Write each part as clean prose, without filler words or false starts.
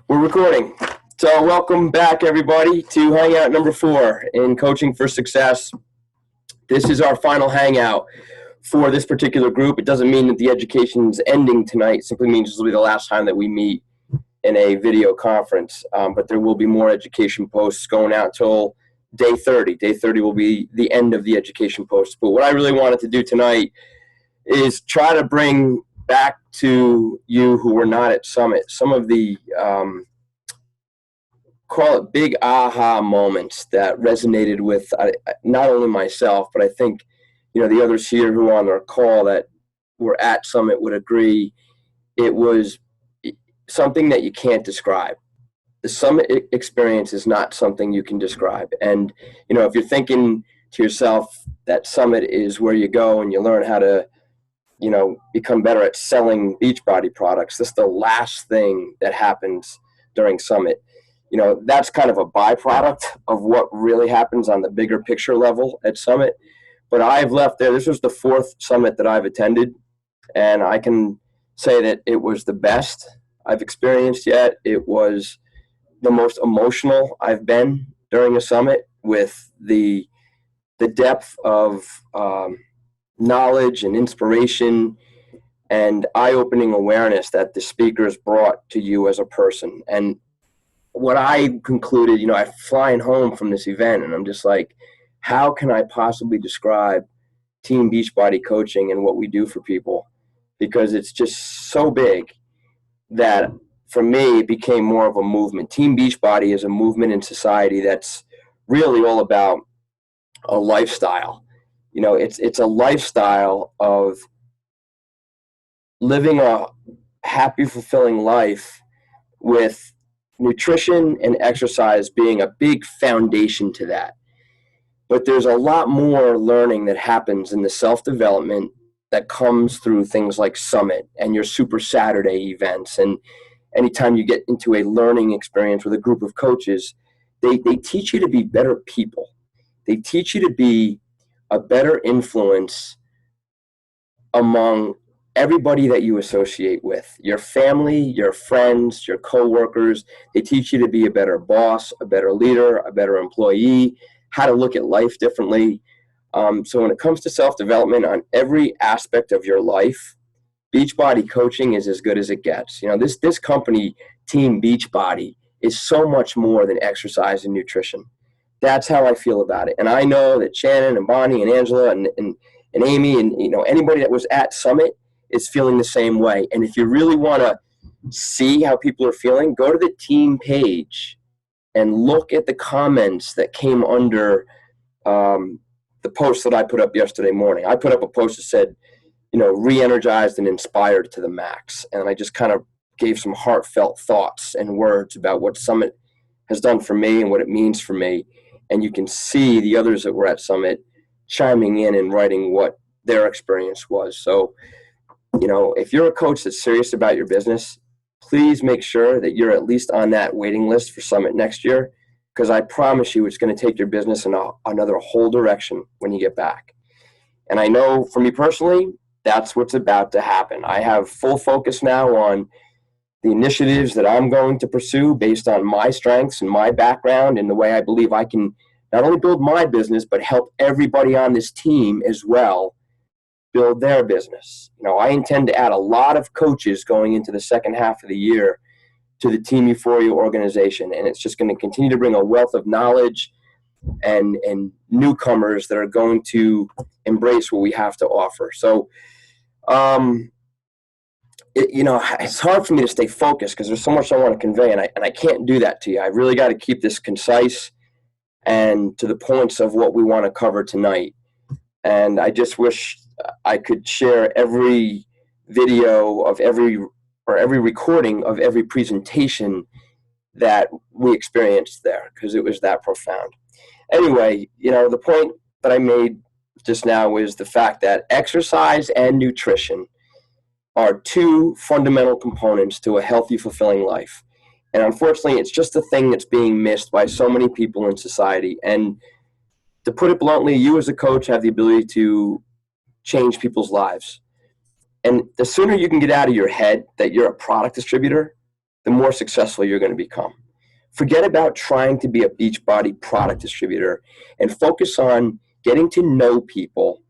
We're recording. So welcome back, everybody, to Hangout number 4 in Coaching for Success. This is our final Hangout for this particular group. It doesn't mean that the education is ending tonight. It simply means this will be the last time that we meet in a video conference. But there will be more education posts going out till day 30. Day 30 will be the end of the education posts. But what I really wanted to do tonight is try to bring back to you who were not at Summit some of the call it big aha moments that resonated with not only myself, but I think the others here who are on our call that were at Summit would agree. It was something that you can't describe. The Summit experience is not something you can describe. And if you're thinking to yourself that Summit is where you go and you learn how to become better at selling Beachbody products, this is the last thing that happens during Summit. That's kind of a byproduct of what really happens on the bigger picture level at Summit. But I've left there. This was the 4th Summit that I've attended, and I can say that it was the best I've experienced yet. It was the most emotional I've been during a Summit, with the depth of knowledge and inspiration and eye-opening awareness that the speakers brought to you as a person. And what I concluded, I'm flying home from this event, and I'm just like, how can I possibly describe Team Beachbody coaching and what we do for people? Because it's just so big that for me, it became more of a movement. Team Beachbody is a movement in society that's really all about a lifestyle. It's a lifestyle of living a happy, fulfilling life, with nutrition and exercise being a big foundation to that. But there's a lot more learning that happens in the self-development that comes through things like Summit and your Super Saturday events. And anytime you get into a learning experience with a group of coaches, they teach you to be better people. They teach you to be a better influence among everybody that you associate with, your family, your friends, your coworkers. They teach you to be a better boss, a better leader, a better employee, how to look at life differently. So when it comes to self-development on every aspect of your life, Beachbody coaching is as good as it gets. This company, Team Beachbody, is so much more than exercise and nutrition. That's how I feel about it. And I know that Shannon and Bonnie and Angela and Amy and anybody that was at Summit is feeling the same way. And if you really want to see how people are feeling, go to the team page and look at the comments that came under the post that I put up yesterday morning. I put up a post that said, re-energized and inspired to the max. And I just kind of gave some heartfelt thoughts and words about what Summit has done for me and what it means for me. And you can see the others that were at Summit chiming in and writing what their experience was. So, if you're a coach that's serious about your business, please make sure that you're at least on that waiting list for Summit next year, because I promise you it's going to take your business in another whole direction when you get back. And I know for me personally, that's what's about to happen. I have full focus now on the initiatives that I'm going to pursue based on my strengths and my background and the way I believe I can not only build my business, but help everybody on this team as well build their business. I intend to add a lot of coaches going into the second half of the year to the Team Euphoria organization, and it's just going to continue to bring a wealth of knowledge and newcomers that are going to embrace what we have to offer. So, it's hard for me to stay focused because there's so much I want to convey, and I can't do that to you. I really got to keep this concise and to the points of what we want to cover tonight. And I just wish I could share every video of every recording of every presentation that we experienced there, because it was that profound. Anyway, the point that I made just now is the fact that exercise and nutrition are 2 fundamental components to a healthy, fulfilling life. And unfortunately, it's just a thing that's being missed by so many people in society. And to put it bluntly, you as a coach have the ability to change people's lives. And the sooner you can get out of your head that you're a product distributor the more successful you're going to become. Forget about trying to be a Beachbody product distributor and focus on getting to know people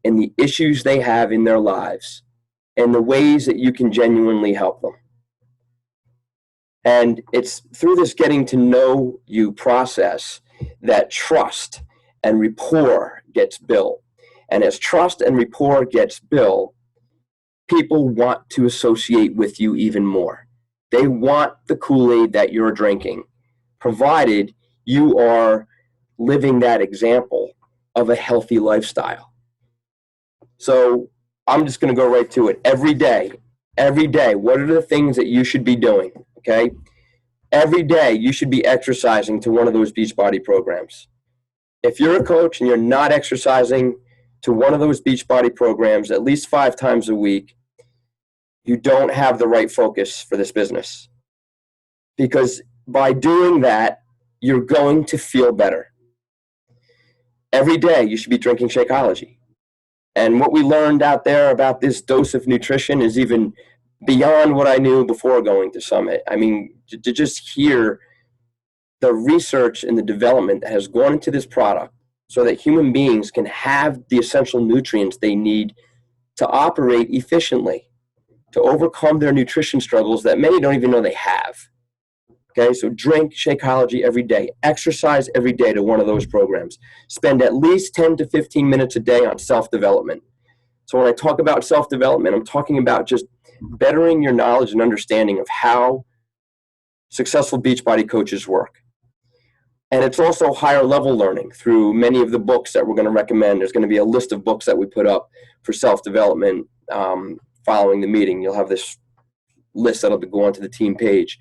and the issues they have in their lives and the ways that you can genuinely help them. And it's through this getting to know you process that trust and rapport gets built. And as trust and rapport gets built, people want to associate with you even more. They want the Kool-Aid that you're drinking, provided you are living that example of a healthy lifestyle. So I'm just going to go right to it. Every day, what are the things that you should be doing? Okay? Every day, you should be exercising to one of those Beachbody programs. If you're a coach and you're not exercising to one of those Beachbody programs at least 5 times a week, you don't have the right focus for this business. Because by doing that, you're going to feel better. Every day, you should be drinking Shakeology. And what we learned out there about this dose of nutrition is even beyond what I knew before going to Summit. I mean, to just hear the research and the development that has gone into this product so that human beings can have the essential nutrients they need to operate efficiently, to overcome their nutrition struggles that many don't even know they have. Okay, so drink Shakeology every day. Exercise every day to one of those programs. Spend at least 10 to 15 minutes a day on self-development. So when I talk about self-development, I'm talking about just bettering your knowledge and understanding of how successful Beachbody coaches work. And it's also higher level learning through many of the books that we're going to recommend. There's going to be a list of books that we put up for self-development following the meeting. You'll have this list that'll go onto the team page.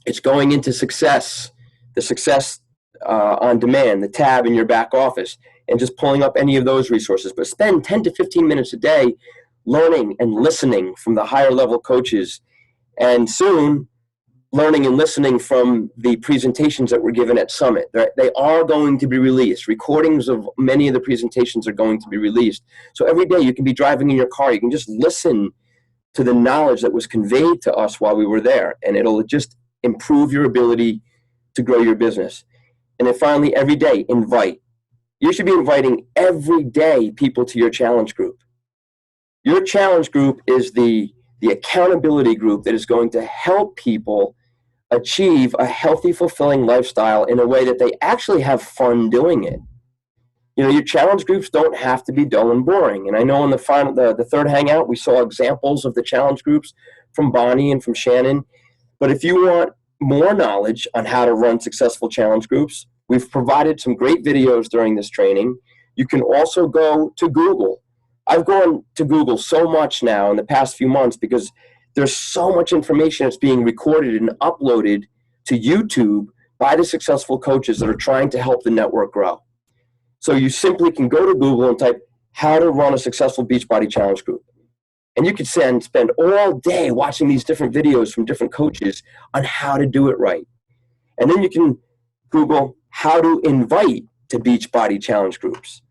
It's going into success, the success on demand, the tab in your back office, and just pulling up any of those resources. But spend 10 to 15 minutes a day learning and listening from the higher level coaches, and soon learning and listening from the presentations that were given at Summit. They are going to be released. Recordings of many of the presentations are going to be released. So every day you can be driving in your car, you can just listen to the knowledge that was conveyed to us while we were there, and it'll just improve your ability to grow your business. And then finally, every day, invite. You should be inviting every day people to your challenge group. Your challenge group is the accountability group that is going to help people achieve a healthy, fulfilling lifestyle in a way that they actually have fun doing it. You know, your challenge groups don't have to be dull and boring. And I know in the third Hangout, we saw examples of the challenge groups from Bonnie and from Shannon. But if you want more knowledge on how to run successful challenge groups, we've provided some great videos during this training. You can also go to Google. I've gone to Google so much now in the past few months because there's so much information that's being recorded and uploaded to YouTube by the successful coaches that are trying to help the network grow. So you simply can go to Google and type how to run a successful Beachbody challenge group. And you could spend all day watching these different videos from different coaches on how to do it right. And then you can Google how to invite to Beachbody challenge groups.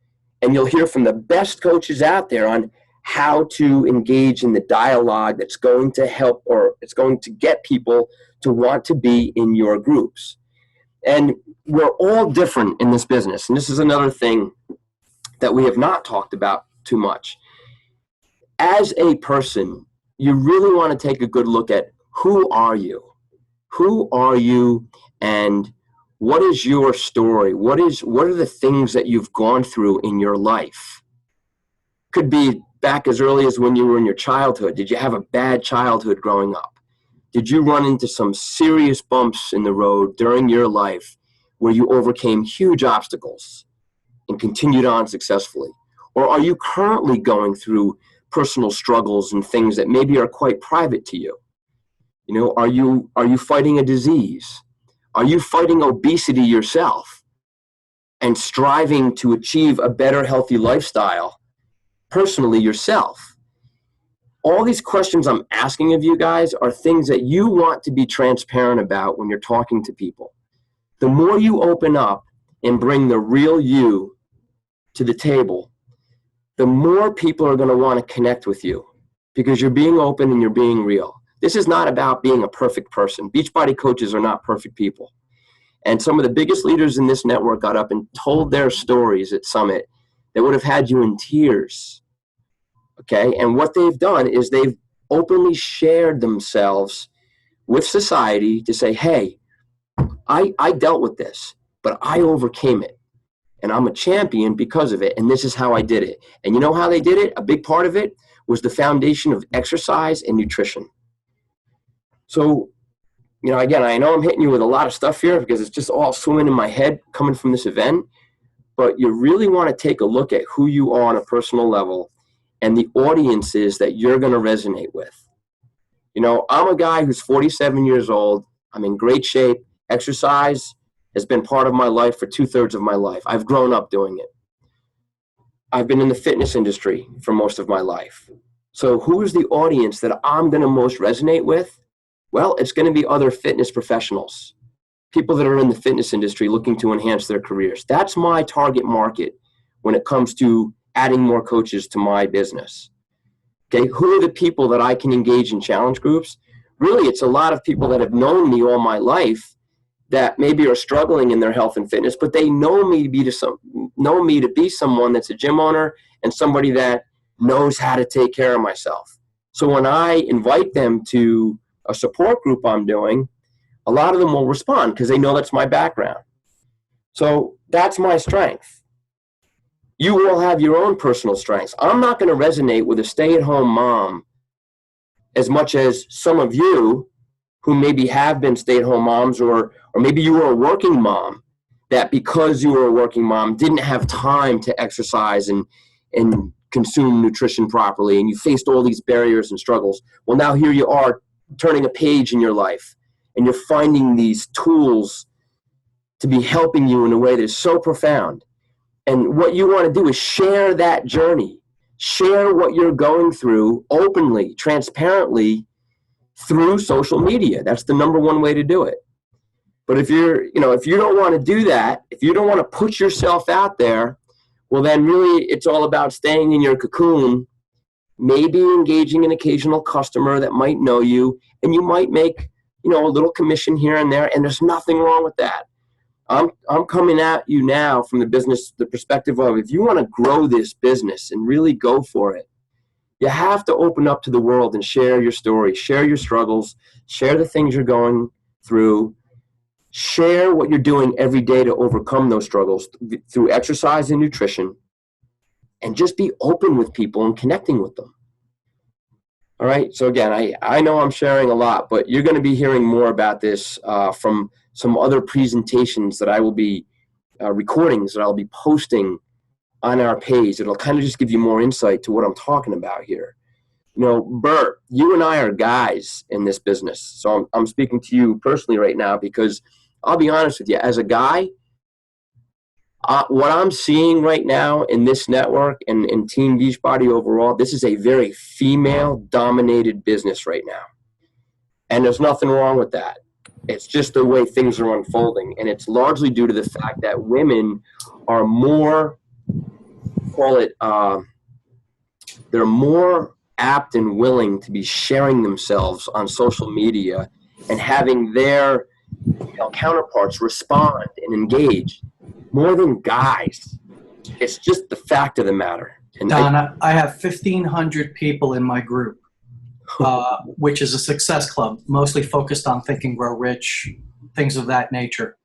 And you'll hear from the best coaches out there on how to engage in the dialogue that's going to help, or it's going to get people to want to be in your groups. And we're all different in this business. And this is another thing that we have not talked about too much. As a person, you really want to take a good look at who are you? Who are you, and what is your story? What are the things that you've gone through in your life? Could be back as early as when you were in your childhood. Did you have a bad childhood growing up? Did you run into some serious bumps in the road during your life where you overcame huge obstacles and continued on successfully? Or are you currently going through personal struggles and things that maybe are quite private to you? You know, are you fighting a disease? Are you fighting obesity yourself and striving to achieve a better, healthy lifestyle personally yourself? All these questions I'm asking of you guys are things that you want to be transparent about when you're talking to people. The more you open up and bring the real you to the table, the more people are going to want to connect with you because you're being open and you're being real. This is not about being a perfect person. Beachbody coaches are not perfect people. And some of the biggest leaders in this network got up and told their stories at Summit that would have had you in tears. Okay? And what they've done is they've openly shared themselves with society to say, hey, I dealt with this, but I overcame it. And I'm a champion because of it. And this is how I did it. And you know how they did it? A big part of it was the foundation of exercise and nutrition. So, you know, again, I know I'm hitting you with a lot of stuff here because it's just all swimming in my head coming from this event. But you really want to take a look at who you are on a personal level and the audiences that you're going to resonate with. You know, I'm a guy who's 47 years old. I'm in great shape. Exercise has been part of my life for 2/3 of my life. I've grown up doing it. I've been in the fitness industry for most of my life. So who is the audience that I'm going to most resonate with? Well, it's going to be other fitness professionals, people that are in the fitness industry looking to enhance their careers. That's my target market when it comes to adding more coaches to my business. Okay, who are the people that I can engage in challenge groups? Really, it's a lot of people that have known me all my life that maybe are struggling in their health and fitness, but they know me to be someone that's a gym owner and somebody that knows how to take care of myself. So when I invite them to a support group I'm doing, a lot of them will respond because they know that's my background. So that's my strength. You will have your own personal strengths. I'm not going to resonate with a stay-at-home mom as much as some of you who maybe have been stay-at-home moms, or maybe you were a working mom that because you were a working mom didn't have time to exercise and consume nutrition properly, and you faced all these barriers and struggles. Well, now here you are turning a page in your life, and you're finding these tools to be helping you in a way that is so profound. And what you want to do is share that journey, share what you're going through openly, transparently, through social media. That's the number one way to do it. But if you don't want to do that, if you don't want to put yourself out there, well, then really it's all about staying in your cocoon, maybe engaging an occasional customer that might know you, and you might make, a little commission here and there, and there's nothing wrong with that. I'm coming at you now from the perspective of, if you want to grow this business and really go for it, you have to open up to the world and share your story, share your struggles, share the things you're going through, share what you're doing every day to overcome those struggles through exercise and nutrition, and just be open with people and connecting with them. All right. So again, I know I'm sharing a lot, but you're going to be hearing more about this from some other presentations that I will be recordings that I'll be posting on our page. It'll kind of just give you more insight to what I'm talking about here. Bert, you and I are guys in this business. So I'm speaking to you personally right now because I'll be honest with you, as a guy, what I'm seeing right now in this network and in Team Beachbody overall, this is a very female-dominated business right now. And there's nothing wrong with that. It's just the way things are unfolding. And it's largely due to the fact that women are more, they're more apt and willing to be sharing themselves on social media and having their counterparts respond and engage more than guys. It's just the fact of the matter. And Don, I have 1,500 people in my group, which is a success club, mostly focused on Think and Grow Rich, things of that nature.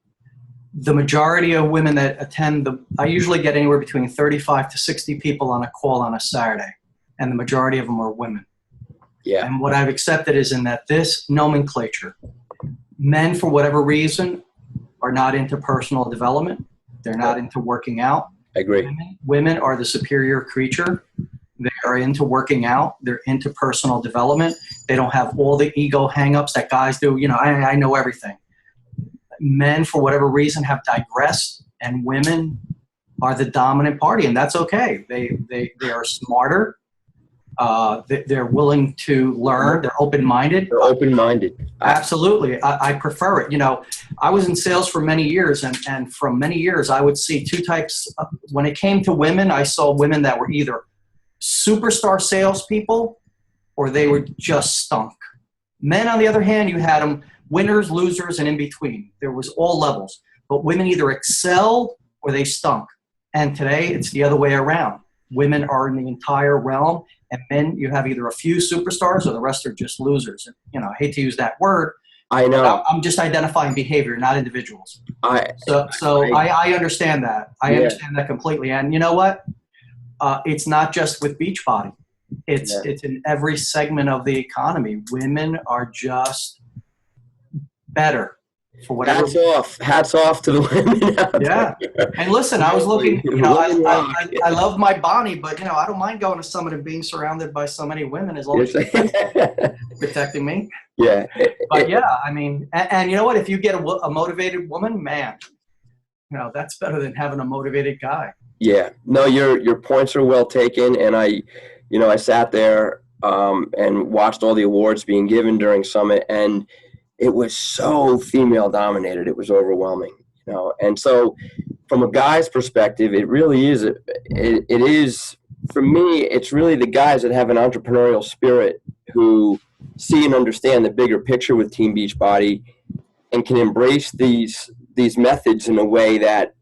The majority of women that attend, I usually get anywhere between 35 to 60 people on a call on a Saturday, and the majority of them are women. Yeah. And what I've accepted is in that this nomenclature, men, for whatever reason, are not into personal development. They're not into working out. I agree. Women are the superior creature. They are into working out. They're into personal development. They don't have all the ego hangups that guys do. I know everything. Men, for whatever reason, have digressed, and women are the dominant party, and that's okay. They are smarter. They're willing to learn. They're open-minded. They're open-minded. Absolutely. I prefer it. I was in sales for many years, and from many years, I would see two types. When it came to women, I saw women that were either superstar salespeople or they were just stunk. Men, on the other hand, you had them winners, losers, and in between. There was all levels. But women either excelled or they stunk. And today, it's the other way around. Women are in the entire realm, and men, you have either a few superstars or the rest are just losers. And, I hate to use that word. I know. I'm just identifying behavior, not individuals. I understand that. I understand that completely. And you know what? It's not just with Beachbody. It's in every segment of the economy. Women are just better for whatever. Hats off to the women out there. And listen, I was looking, I love my Bonnie, but I don't mind going to Summit and being surrounded by so many women as long as she's protecting me. Yeah. But I mean, and you know what? If you get a motivated woman, man, that's better than having a motivated guy. Yeah. No, your points are well taken. And I sat there and watched all the awards being given during Summit, and it was so female dominated. It was overwhelming, And so from a guy's perspective, it really is, it is, for me, it's really the guys that have an entrepreneurial spirit who see and understand the bigger picture with Team Beachbody and can embrace these methods in a way that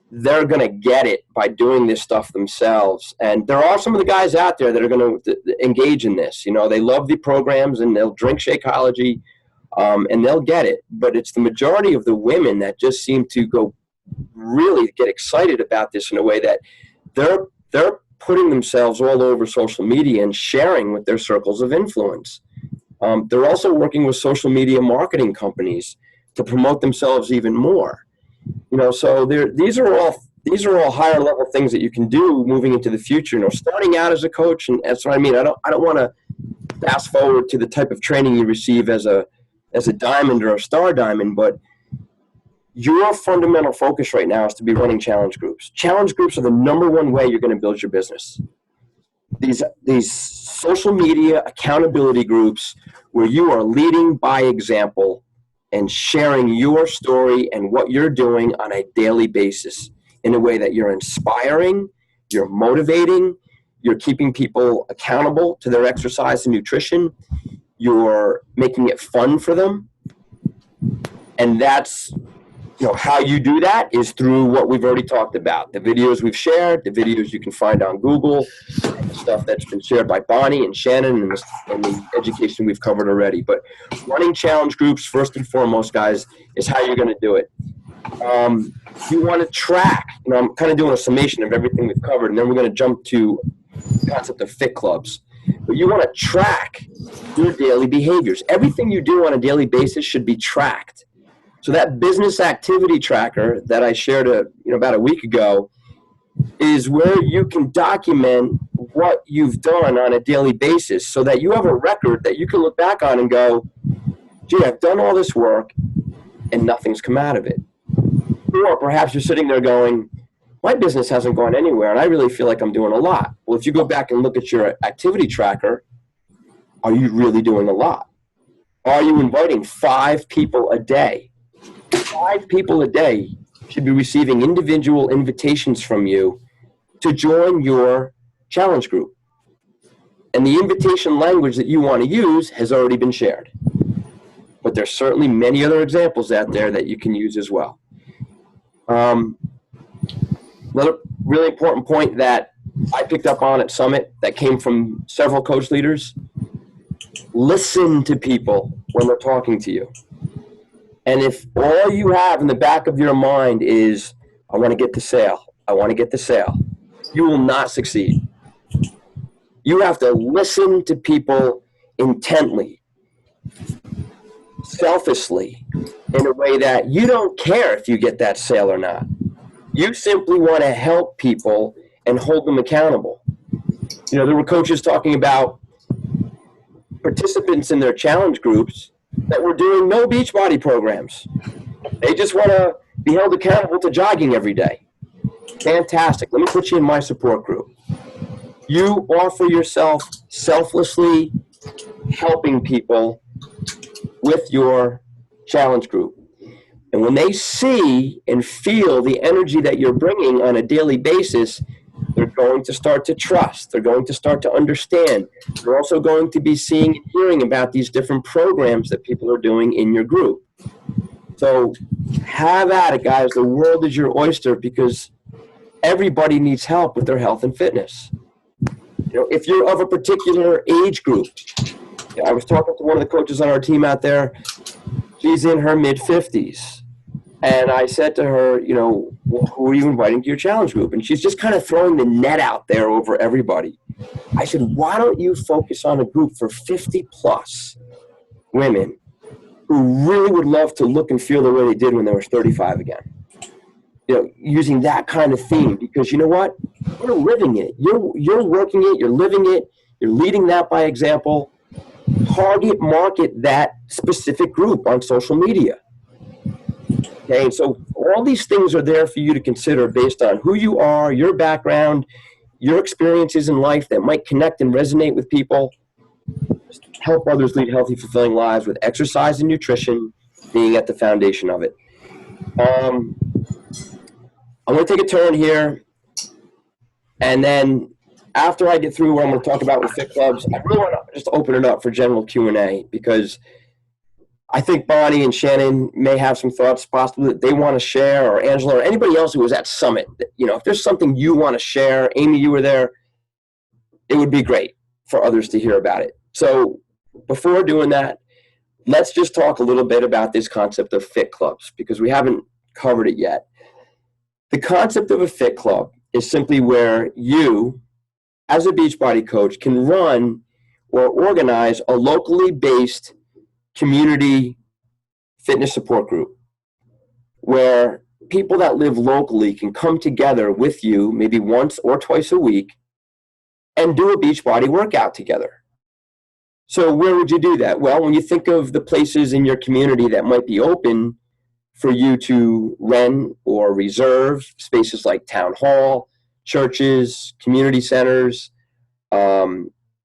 they're going to get it by doing this stuff themselves. And there are some of the guys out there that are going to engage in this. They love the programs and they'll drink Shakeology. And they'll get it, but it's the majority of the women that just seem to really get excited about this in a way that they're putting themselves all over social media and sharing with their circles of influence. They're also working with social media marketing companies to promote themselves even more. So these are all higher level things that you can do moving into the future. Starting out as a coach, and that's what I mean. I don't want to fast forward to the type of training you receive as a diamond or a star diamond, but your fundamental focus right now is to be running challenge groups. Challenge groups are the number one way you're going to build your business. These social media accountability groups where you are leading by example and sharing your story and what you're doing on a daily basis in a way that you're inspiring, you're motivating, you're keeping people accountable to their exercise and nutrition, you're making it fun for them. And that's, how you do that is through what we've already talked about. The videos we've shared, the videos you can find on Google, and the stuff that's been shared by Bonnie and Shannon and the education we've covered already. But running challenge groups, first and foremost, guys, is how you're going to do it. You want to track, I'm kind of doing a summation of everything we've covered, and then we're going to jump to the concept of fit clubs. But you want to track your daily behaviors. Everything you do on a daily basis should be tracked. So that business activity tracker that I shared about a week ago is where you can document what you've done on a daily basis so that you have a record that you can look back on and go, gee, I've done all this work and nothing's come out of it. Or perhaps you're sitting there going, my business hasn't gone anywhere and I really feel like I'm doing a lot. Well, if you go back and look at your activity tracker, are you really doing a lot? Are you inviting 5 people a day? 5 people a day should be receiving individual invitations from you to join your challenge group. And the invitation language that you want to use has already been shared. But there's certainly many other examples out there that you can use as well. Another really important point that I picked up on at Summit that came from several coach leaders: listen to people when they're talking to you. And if all you have in the back of your mind is, I want to get the sale, I want to get the sale, you will not succeed. You have to listen to people intently, selflessly, in a way that you don't care if you get that sale or not. You simply want to help people and hold them accountable. There were coaches talking about participants in their challenge groups that were doing no Beachbody programs. They just want to be held accountable to jogging every day. Fantastic. Let me put you in my support group. You offer yourself selflessly helping people with your challenge group. And when they see and feel the energy that you're bringing on a daily basis, they're going to start to trust. They're going to start to understand. They're also going to be seeing and hearing about these different programs that people are doing in your group. So have at it, guys. The world is your oyster because everybody needs help with their health and fitness. If you're of a particular age group, I was talking to one of the coaches on our team out there. She's in her mid-50s. And I said to her, well, who are you inviting to your challenge group? And she's just kind of throwing the net out there over everybody. I said, why don't you focus on a group for 50-plus women who really would love to look and feel the way they did when they were 35 again? Using that kind of theme, because you know what? You're living it. You're working it. You're living it. You're leading that by example. Target market that specific group on social media. Okay, so all these things are there for you to consider based on who you are, your background, your experiences in life that might connect and resonate with people. Help others lead healthy, fulfilling lives with exercise and nutrition being at the foundation of it. I'm going to take a turn here, and then after I get through what I'm going to talk about with Fit Clubs, I really want to just open it up for general Q&A, because I think Bonnie and Shannon may have some thoughts possibly that they want to share, or Angela, or anybody else who was at Summit. If there's something you want to share, Amy, you were there, it would be great for others to hear about it. So before doing that, let's just talk a little bit about this concept of Fit Clubs, because we haven't covered it yet. The concept of a Fit Club is simply where you, as a Beachbody coach, can run or organize a locally based community fitness support group where people that live locally can come together with you maybe once or twice a week and do a Beachbody workout together. So where would you do that? Well, when you think of the places in your community that might be open for you to rent or reserve, spaces like town hall, churches, community centers.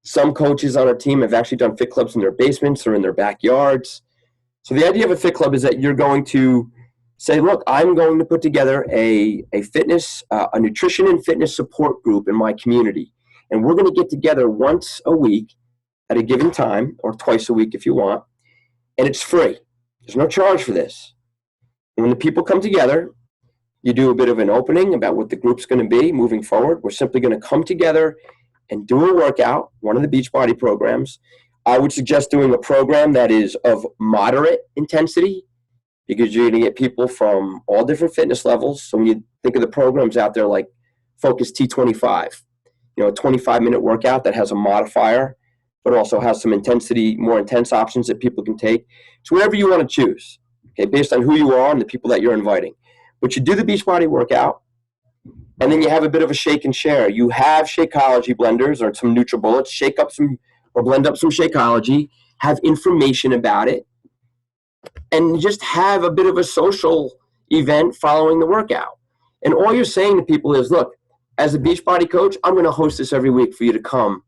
Some coaches on our team have actually done Fit Clubs in their basements or in their backyards. So the idea of a Fit Club is that you're going to say, look, I'm going to put together a fitness, a nutrition and fitness support group in my community. And we're going to get together once a week at a given time, or twice a week if you want. And it's free. There's no charge for this. And when the people come together, you do a bit of an opening about what the group's going to be moving forward. We're simply going to come together and do a workout, one of the Beachbody programs. I would suggest doing a program that is of moderate intensity, because you're going to get people from all different fitness levels. So when you think of the programs out there like Focus T25, a 25-minute workout that has a modifier, but also has some intensity, more intense options that people can take. It's whatever you want to choose, okay, based on who you are and the people that you're inviting. But you do the Beachbody workout, and then you have a bit of a shake and share. You have Shakeology blenders or some NutriBullets, shake up some or blend up some Shakeology, have information about it, and just have a bit of a social event following the workout. And all you're saying to people is, look, as a Beachbody coach, I'm going to host this every week for you to come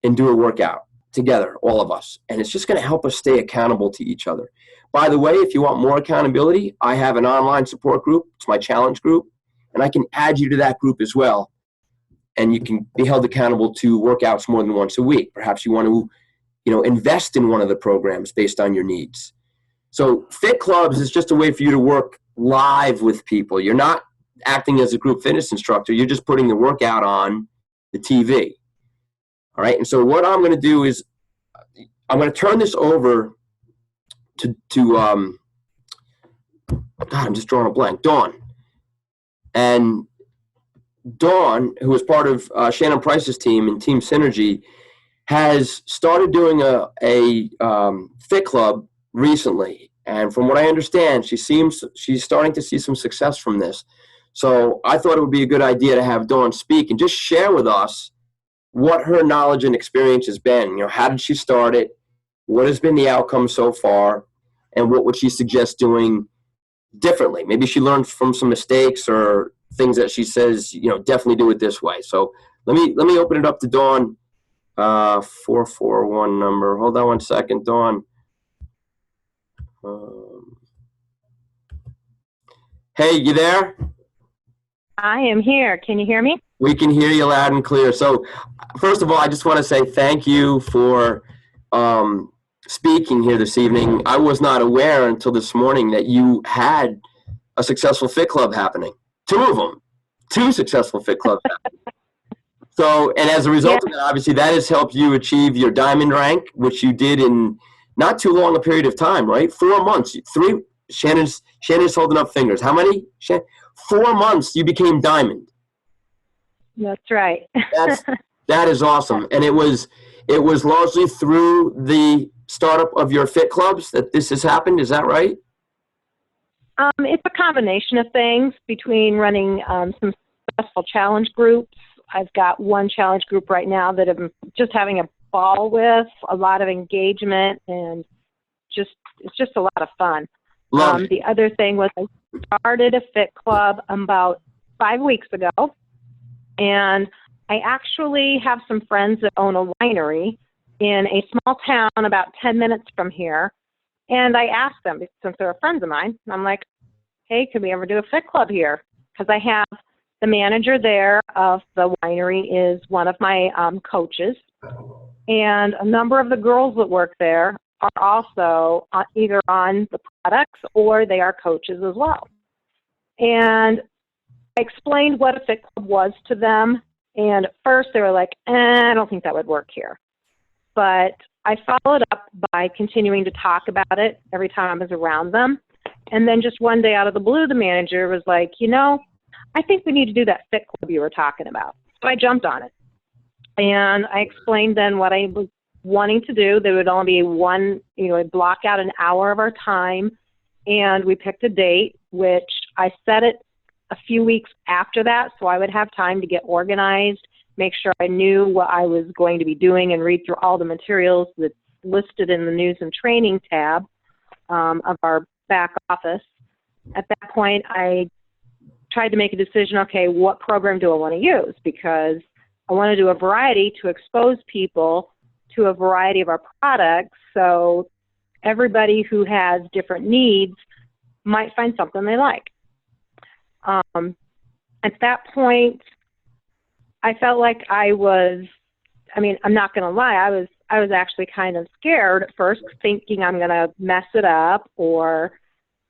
and do a workout together, all of us. And it's just going to help us stay accountable to each other. By the way, if you want more accountability, I have an online support group. It's my challenge group. And I can add you to that group as well. And you can be held accountable to workouts more than once a week. Perhaps you want to, invest in one of the programs based on your needs. So Fit Clubs is just a way for you to work live with people. You're not acting as a group fitness instructor. You're just putting the workout on the TV. All right. And so what I'm going to do is I'm going to turn this over to God, I'm just drawing a blank. Dawn. And Dawn, who is part of Shannon Price's team and Team Synergy, has started doing a Fit Club recently. And from what I understand, she's starting to see some success from this. So I thought it would be a good idea to have Dawn speak and just share with us what her knowledge and experience has been. How did she start it? What has been the outcome so far? And what would she suggest doing differently? Maybe she learned from some mistakes or things that she says, definitely do it this way. So let me open it up to Dawn. 441 number. Hold on one second, Dawn. Hey, you there? I am here. Can you hear me? We can hear you loud and clear. So, first of all, I just want to say thank you for speaking here this evening. I was not aware until this morning that you had a successful fit club happening. Two of them. Two successful fit clubs happening. So, and as a result of that, obviously, that has helped you achieve your diamond rank, which you did in not too long a period of time, right? 4 months. Shannon's holding up fingers. How many? 4 months you became diamond. That's right. That is awesome. And it was largely through the startup of your fit clubs that this has happened. Is that right? It's a combination of things between running some successful challenge groups. I've got one challenge group right now that I'm just having a ball with, a lot of engagement, and it's just a lot of fun. The other thing was I started a fit club about 5 weeks ago, and I actually have some friends that own a winery in a small town about 10 minutes from here, and I asked them, since they're friends of mine, I'm like, hey, could we ever do a fit club here? Because I have the manager there of the winery is one of my coaches, and a number of the girls that work there are also either on the products or they are coaches as well. And I explained what a fit club was to them, and at first they were like, I don't think that would work here. But I followed up by continuing to talk about it every time I was around them. And then just one day out of the blue, the manager was like, I think we need to do that fit club you were talking about. So I jumped on it. And I explained then what I was wanting to do. There would only be one, I'd block out an hour of our time. And we picked a date, which I set it a few weeks after that, so I would have time to get organized, make sure I knew what I was going to be doing, and read through all the materials that's listed in the news and training tab of our back office. At that point, I tried to make a decision, okay, what program do I want to use? Because I want to do a variety to expose people to a variety of our products, so everybody who has different needs might find something they like. At that point, I felt like I'm not going to lie, I was actually kind of scared at first, thinking I'm going to mess it up, or,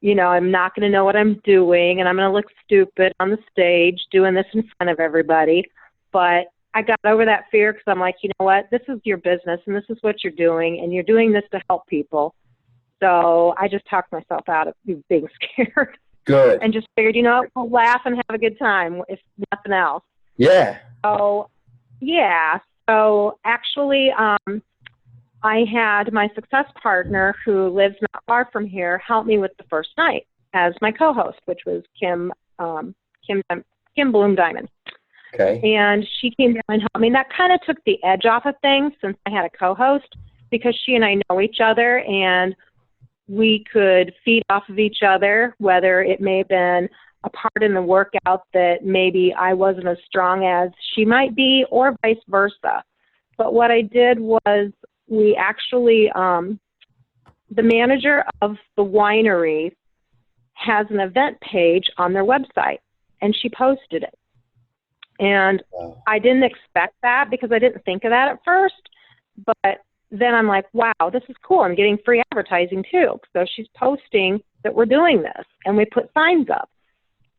I'm not going to know what I'm doing, and I'm going to look stupid on the stage doing this in front of everybody. But I got over that fear because I'm like, you know what, this is your business, and this is what you're doing, and you're doing this to help people. So I just talked myself out of being scared. Good. And just figured, we'll laugh and have a good time, if nothing else. Yeah. So, yeah. So actually, I had my success partner, who lives not far from here, help me with the first night as my co-host, which was Kim Bloom Diamond. Okay. And she came down and helped me. And that kind of took the edge off of things, since I had a co-host, because she and I know each other, and we could feed off of each other, whether it may have been a part in the workout that maybe I wasn't as strong as she might be, or vice versa. But what I did was, we actually, the manager of the winery has an event page on their website, and she posted it. And wow. I didn't expect that, because I didn't think of that at first, but then I'm like, wow, this is cool. I'm getting free advertising too. So she's posting that we're doing this, and we put signs up.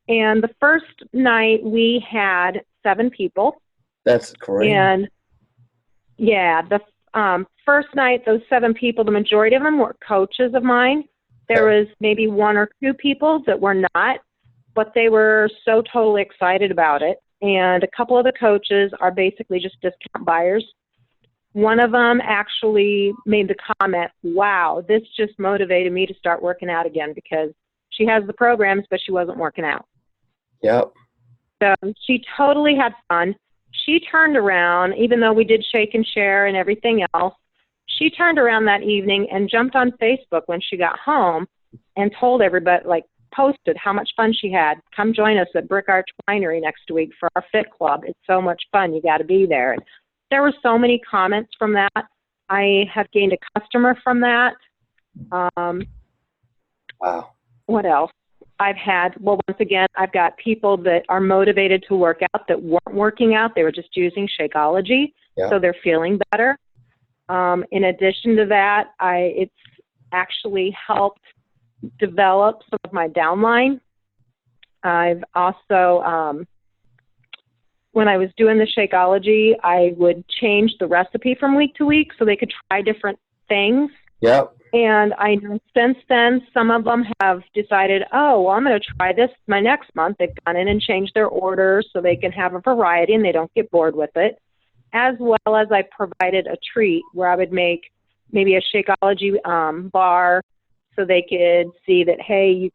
And the first night we had 7 people. That's great. And yeah, the first night, those 7 people, the majority of them were coaches of mine. There was maybe 1 or 2 people that were not, but they were so totally excited about it. And a couple of the coaches are basically just discount buyers. One of them actually made the comment, wow, this just motivated me to start working out again, because she has the programs, but she wasn't working out. Yep. So she totally had fun. She turned around, even though we did shake and share and everything else, she turned around that evening and jumped on Facebook when she got home and told everybody, posted how much fun she had. Come join us at Brick Arch Winery next week for our fit club. It's so much fun. You got to be there. And there were so many comments from that. I have gained a customer from that. Wow. What else? I've had, well, once again, I've got people that are motivated to work out that weren't working out. They were just using Shakeology, so they're feeling better. In addition to that, it's actually helped develop some of my downline. I've also, when I was doing the Shakeology, I would change the recipe from week to week so they could try different things. Yep. And I know since then, some of them have decided, oh, well, I'm going to try this my next month. They've gone in and changed their orders so they can have a variety and they don't get bored with it. As well as I provided a treat where I would make maybe a Shakeology bar so they could see that, hey,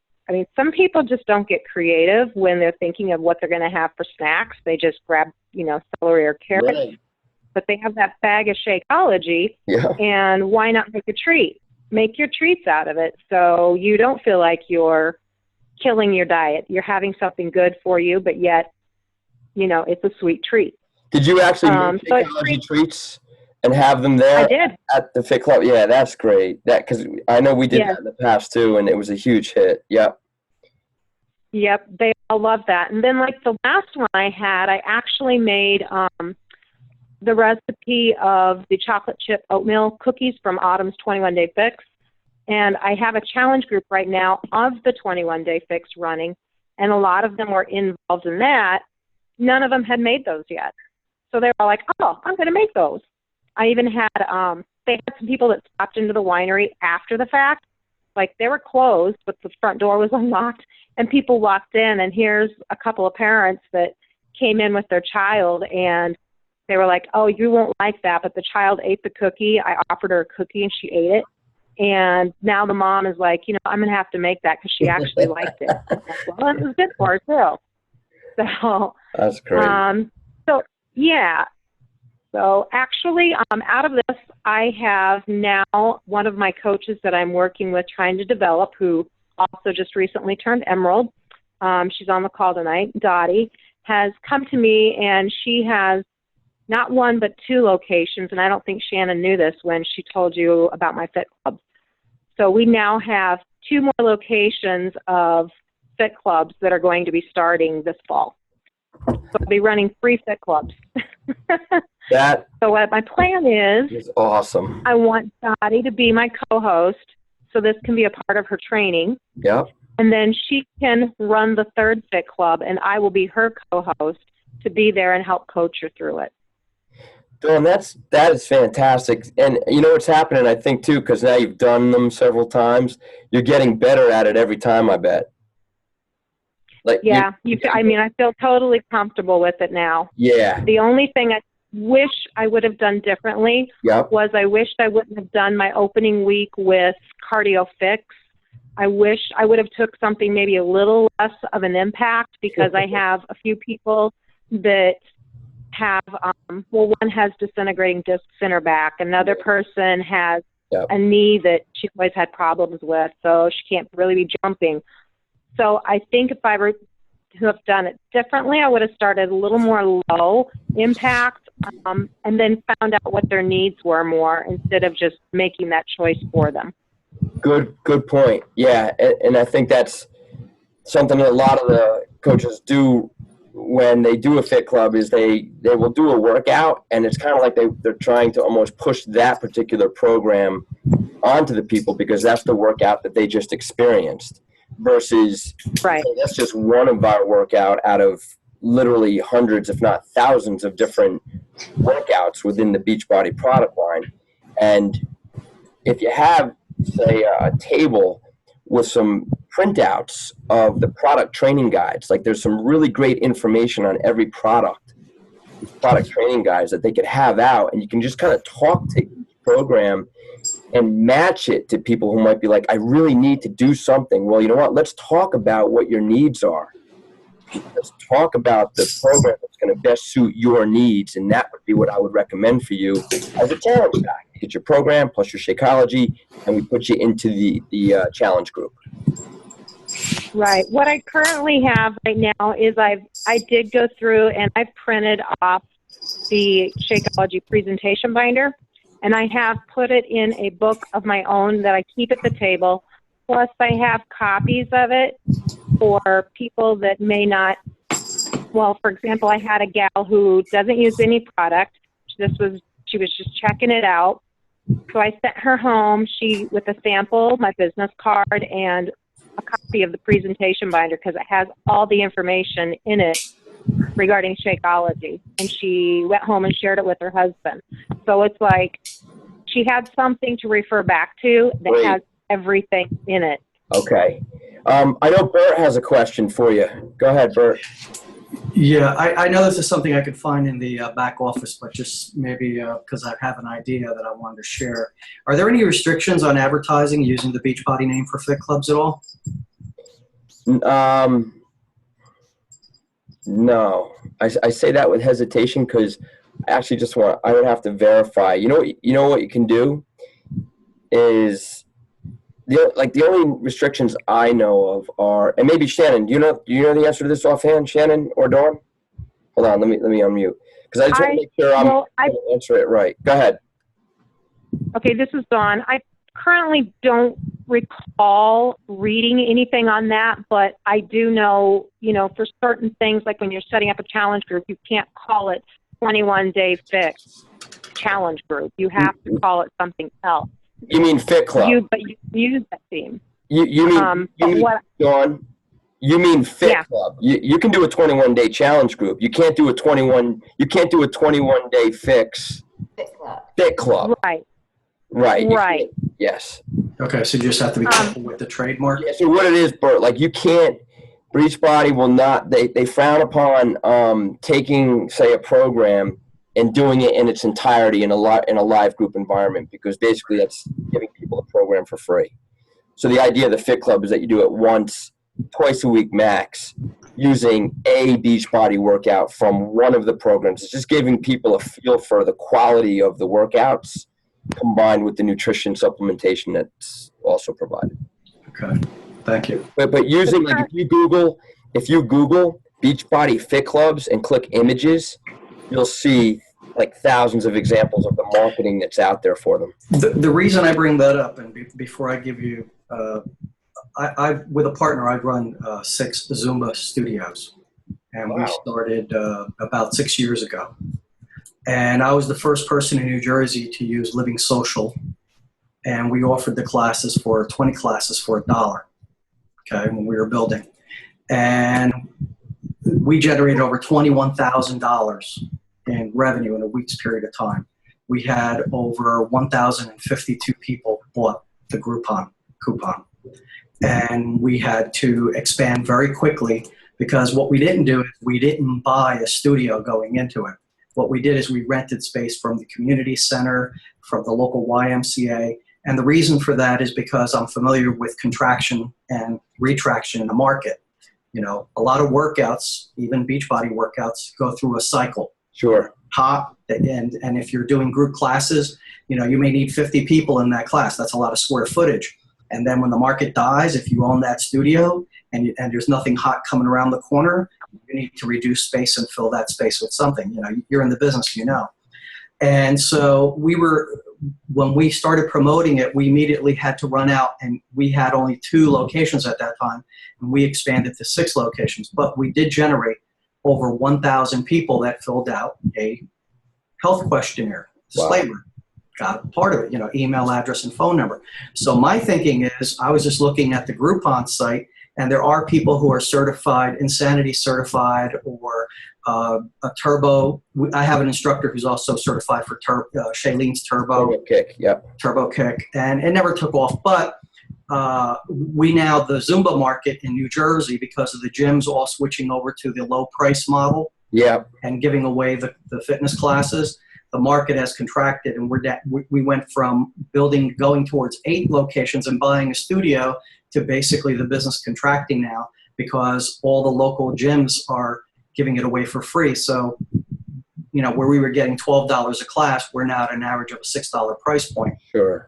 some people just don't get creative when they're thinking of what they're going to have for snacks. They just grab, celery or carrot. Right. But they have that bag of Shakeology, and why not make a treat? Make your treats out of it so you don't feel like you're killing your diet. You're having something good for you, but yet, it's a sweet treat. Did you actually make Shakeology treats and have them there? I did. At the Fit Club? Yeah, that's great. Because I know we did that in the past too, and it was a huge hit. Yep. Yep, they all love that. And then like the last one I had, I actually made the recipe of the chocolate chip oatmeal cookies from Autumn's 21-Day Fix. And I have a challenge group right now of the 21-Day Fix running, and a lot of them were involved in that. None of them had made those yet. So they were like, oh, I'm going to make those. I even had, they had some people that stopped into the winery after the fact. Like they were closed, but the front door was unlocked, and people walked in, and here's a couple of parents that came in with their child, and they were like, oh, you won't like that, but the child ate the cookie. I offered her a cookie, and she ate it. And now the mom is like, I'm going to have to make that because she actually liked it. Like, well, it was good for her, too. So that's great. So actually, out of this, I have now one of my coaches that I'm working with trying to develop, who also just recently turned Emerald. She's on the call tonight. Dottie has come to me, and she has not one but 2 locations, and I don't think Shannon knew this when she told you about my Fit Clubs. So we now have 2 more locations of Fit Clubs that are going to be starting this fall. So I'll be running 3 Fit Clubs. So what my plan is awesome. I want Dottie to be my co-host, so this can be a part of her training. Yep. And then she can run the 3rd Fit Club, and I will be her co-host to be there and help coach her through it. Dawn, that is fantastic. And you know what's happening, I think, too, because now you've done them several times, you're getting better at it every time, I bet. Like I feel totally comfortable with it now. Yeah. The only thing I wish I would have done differently was I wished I wouldn't have done my opening week with Cardio Fix. I wish I would have took something maybe a little less of an impact, because I have a few people that have, one has disintegrating discs in her back. Another person has a knee that she's always had problems with, so she can't really be jumping. So I think if I were to have done it differently, I would have started a little more low impact, and then found out what their needs were more, instead of just making that choice for them. Good point. Yeah, and I think that's something that a lot of the coaches do when they do a Fit Club, is they will do a workout, and it's kind of like they're trying to almost push that particular program onto the people, because that's the workout that they just experienced, versus that's just one of our workout out of literally hundreds, if not thousands, of different workouts within the Beachbody product line. And if you have, say, a table with some printouts of the product training guides, like there's some really great information on every product training guides that they could have out, and you can just kind of talk to each program and match it to people who might be like, I really need to do something. Well, you know what? Let's talk about what your needs are. Let's talk about the program that's going to best suit your needs, and that would be what I would recommend for you as a challenge guy. You get your program plus your Shakeology, and we put you into the challenge group. Right. What I currently have right now is I did go through and I printed off the Shakeology presentation binder, and I have put it in a book of my own that I keep at the table. Plus, I have copies of it for people that may not, well, for example, I had a gal who doesn't use any product. She was just checking it out. So I sent her home with a sample, my business card, and a copy of the presentation binder because it has all the information in it regarding Shakeology. And she went home and shared it with her husband. So it's like she had something to refer back to that has everything in it. Okay. I know Bert has a question for you. Go ahead, Bert. Yeah, I know this is something I could find in the back office, but just maybe because I have an idea that I wanted to share. Are there any restrictions on advertising using the Beachbody name for fit clubs at all? No. I say that with hesitation because I actually I would have to verify. You know what you can do is the only restrictions I know of are, and maybe Shannon, do you know the answer to this offhand, Shannon or Dawn? Hold on, let me unmute because I just want to make sure I'm going to answer it right. Go ahead. Okay, this is Dawn. I currently don't recall reading anything on that, but I do know, for certain things, like when you're setting up a challenge group, you can't call it 21-day fix challenge group. You have to call it something else. You mean Fit Club? But you use that theme. You mean Dawn? You mean Fit Club? You can do a 21-day challenge group. You can't do a 21-day fix Fit Club. Right. Right. Yes. Okay, so you just have to be careful with the trademark. Yeah, so what it is, Bert, like you can't. Beachbody will not. They frown upon taking, say, a program and doing it in its entirety in a live group environment, because basically that's giving people a program for free. So the idea of the Fit Club is that you do it once, twice a week max, using a Beachbody workout from one of the programs. It's just giving people a feel for the quality of the workouts combined with the nutrition supplementation that's also provided. Okay, thank you. But using, like, if you Google Beachbody Fit Clubs and click images, you'll see like thousands of examples of the marketing that's out there for them. The reason I bring that up, and before I give you, with a partner, I've run 6 Zumba studios, and we started about 6 years ago. And I was the first person in New Jersey to use Living Social, and we offered the classes for 20 classes for $1. Okay, when we were building, and we generated over $21,000 in revenue in a week's period of time. We had over 1,052 people bought the Groupon coupon. And we had to expand very quickly, because what we didn't do is we didn't buy a studio going into it. What we did is we rented space from the community center, from the local YMCA. And the reason for that is because I'm familiar with contraction and retraction in the market. A lot of workouts, even Beachbody workouts, go through a cycle. Sure. Hot, and if you're doing group classes, you may need 50 people in that class. That's a lot of square footage. And then when the market dies, if you own that studio and there's nothing hot coming around the corner, you need to reduce space and fill that space with something. You're in the business, And so when we started promoting it, we immediately had to run out, and we had only 2 locations at that time, and we expanded to 6 locations. But we did generate over 1,000 people that filled out a health questionnaire, disclaimer. Got part of it, email address and phone number. So my thinking is, I was just looking at the Groupon site, and there are people who are certified, Insanity certified, or a Turbo. I have an instructor who's also certified for Shailene's Turbo Kick, Turbo Kick, and it never took off. But the Zumba market in New Jersey, because of the gyms all switching over to the low price model, and giving away the fitness classes, the market has contracted, and we went from going towards 8 locations and buying a studio to basically the business contracting now, because all the local gyms are giving it away for free. So, where we were getting $12 a class, we're now at an average of a $6 price point,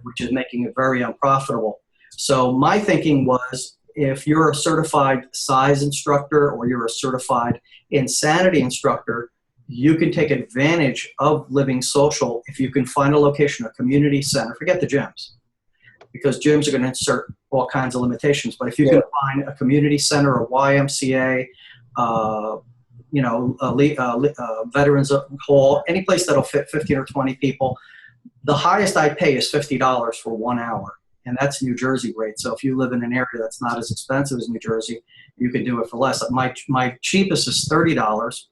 which is making it very unprofitable. So my thinking was, if you're a certified size instructor or you're a certified Insanity instructor, you can take advantage of Living Social if you can find a location, a community center, forget the gyms, because gyms are going to insert all kinds of limitations. But if you can find a community center, a YMCA, Veterans Hall, any place that'll fit 15 or 20 people, the highest I pay is $50 for 1 hour. And that's New Jersey rate. So if you live in an area that's not as expensive as New Jersey, you can do it for less. My cheapest is $30.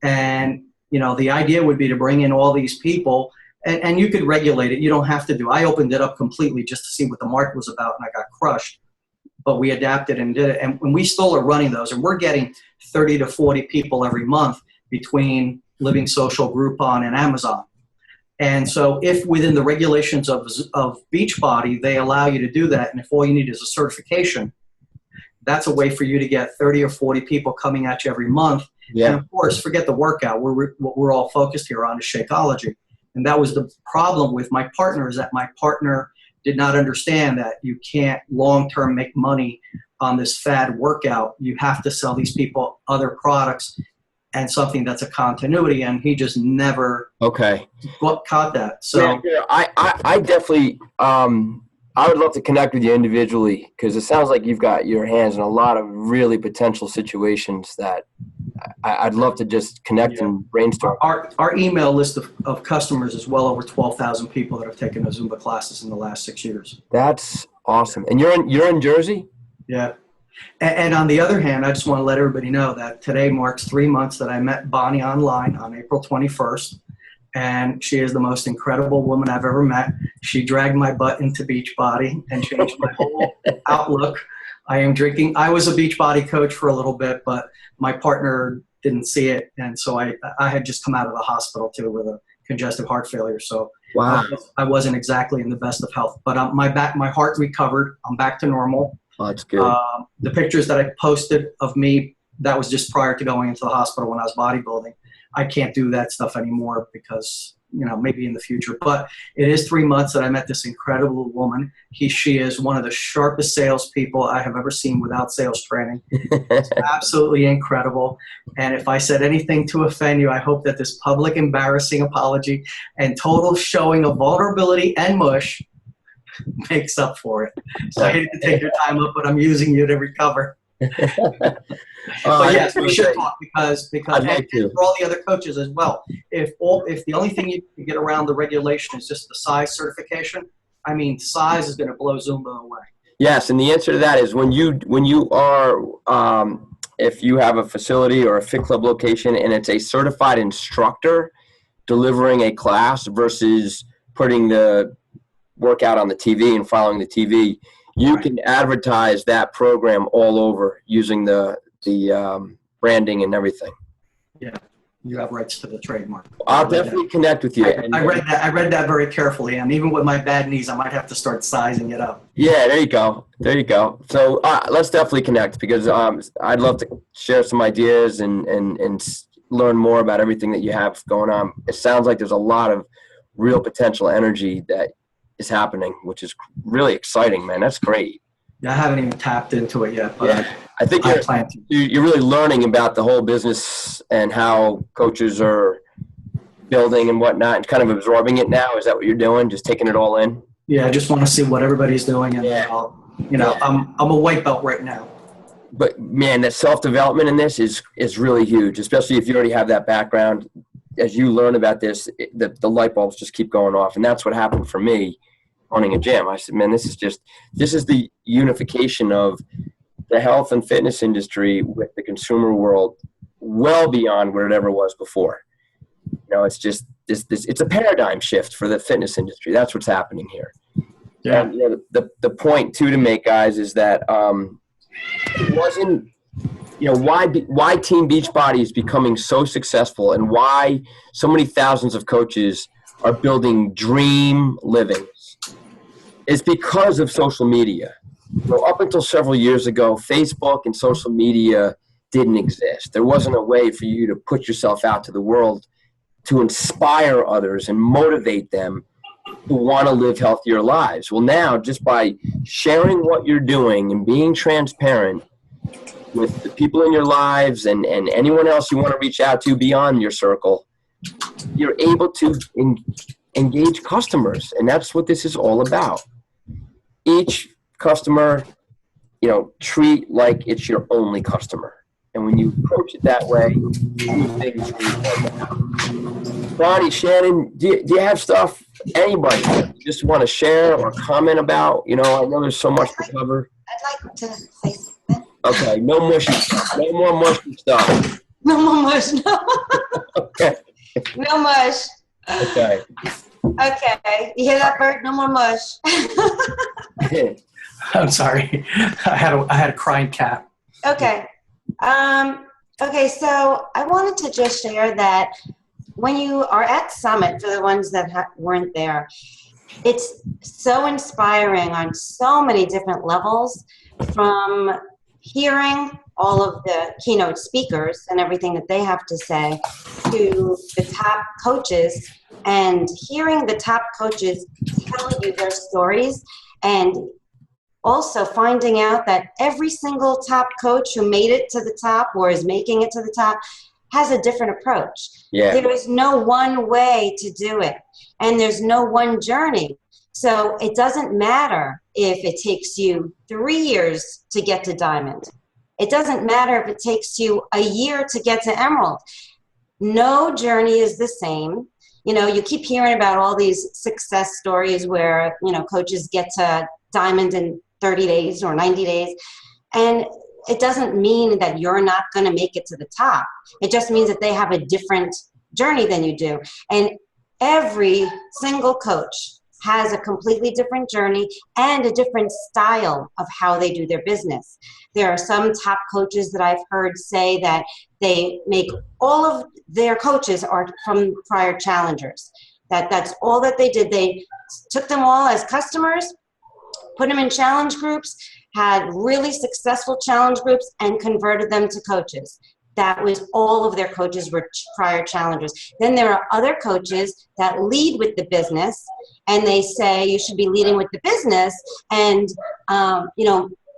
And, the idea would be to bring in all these people, and you could regulate it. You don't have to do. I opened it up completely just to see what the market was about, and I got crushed. But we adapted and did it. And we still are running those, and we're getting 30 to 40 people every month between Living Social, Groupon, and Amazon. And so if within the regulations of Beachbody, they allow you to do that, and if all you need is a certification, that's a way for you to get 30 or 40 people coming at you every month. Yeah. And of course, forget the workout. What we're all focused here on is Shakeology. And that was the problem with my partner, is that my partner did not understand that you can't long-term make money on this fad workout. You have to sell these people other products and something that's a continuity, and he just never caught that. So yeah, I definitely I would love to connect with you individually, because it sounds like you've got your hands in a lot of really potential situations that I'd love to just connect and brainstorm. Our email list of customers is well over 12,000 people that have taken the Zumba classes in the last 6 years. That's awesome. And you're in Jersey? Yeah. And on the other hand, I just want to let everybody know that today marks 3 months that I met Bonnie online on April 21st. And she is the most incredible woman I've ever met. She dragged my butt into Beachbody and changed my whole outlook. I was a Beachbody coach for a little bit, but my partner didn't see it. And so I had just come out of the hospital too with a congestive heart failure. So wow. I wasn't exactly in the best of health, but my heart recovered. I'm back to normal. Oh, that's good. The pictures that I posted of me, that was just prior to going into the hospital when I was bodybuilding. I can't do that stuff anymore because, maybe in the future. But it is 3 months that I met this incredible woman. She is one of the sharpest salespeople I have ever seen without sales training. It's absolutely incredible. And if I said anything to offend you, I hope that this public embarrassing apology and total showing of vulnerability and mush makes up for it. So I hate to take your time up, but I'm using you to recover. But yes, we should talk because and for all the other coaches as well. If the only thing you can get around the regulation is just the size certification, size is going to blow Zumba away. Yes, and the answer to that is when you are if you have a facility or a Fit Club location and it's a certified instructor delivering a class versus putting the workout on the TV and following the TV, you can advertise that program all over using the branding and everything. Yeah, you have rights to the trademark. I'll definitely connect with you. I read that very carefully, and even with my bad knees, I might have to start sizing it up. Yeah, there you go. So let's definitely connect, because I'd love to share some ideas and learn more about everything that you have going on. It sounds like there's a lot of real potential energy that is happening, which is really exciting, man. That's great. Yeah, I haven't even tapped into it yet, but yeah. I think you're really learning about the whole business and how coaches are building and whatnot, and kind of absorbing it now. Is that what you're doing? Just taking it all in? Yeah, I just want to see what everybody's doing, and I'm a white belt right now. But man, that self-development in this is really huge, especially if you already have that background. As you learn about this, the light bulbs just keep going off, and that's what happened for me owning a gym. I said, man, this is the unification of the health and fitness industry with the consumer world, well beyond what it ever was before. It's just it's a paradigm shift for the fitness industry. That's what's happening here. Yeah. And, the point too to make, guys, is that it wasn't, why Team Beachbody is becoming so successful and why so many thousands of coaches are building dream livings is because of social media. Up until several years ago, Facebook and social media didn't exist. There wasn't a way for you to put yourself out to the world to inspire others and motivate them to want to live healthier lives. Well, now, just by sharing what you're doing and being transparent with the people in your lives and anyone else you want to reach out to beyond your circle, you're able to engage customers. And that's what this is all about. each customer, treat like it's your only customer. And when you approach it that way, things really work out. Bonnie, Shannon, do you have stuff, anybody, you just want to share or comment about? I know there's so much to cover. I'd like to say something. Okay, no mushy stuff. No more mushy stuff. No more mush. No. Okay. No mush. Okay. Okay. You hear that, Bert? No more mush. I'm sorry. I had a crying cat. Okay. Okay, so I wanted to just share that when you are at Summit, for the ones that weren't there, it's so inspiring on so many different levels, from hearing all of the keynote speakers and everything that they have to say, to the top coaches, and hearing the top coaches tell you their stories, and also finding out that every single top coach who made it to the top or is making it to the top has a different approach. Yeah. There is no one way to do it, and there's no one journey. So it doesn't matter if it takes you 3 years to get to Diamond. It doesn't matter if it takes you a year to get to Emerald. No journey is the same. You keep hearing about all these success stories where, coaches get to Diamond in 30 days or 90 days. And it doesn't mean that you're not going to make it to the top. It just means that they have a different journey than you do. And every single coach has a completely different journey and a different style of how they do their business. There are some top coaches that I've heard say that they make all of their coaches are from prior challengers. That's all that they did. They took them all as customers, put them in challenge groups, had really successful challenge groups, and converted them to coaches. That was all of their coaches were prior challengers. Then there are other coaches that lead with the business, and they say you should be leading with the business and,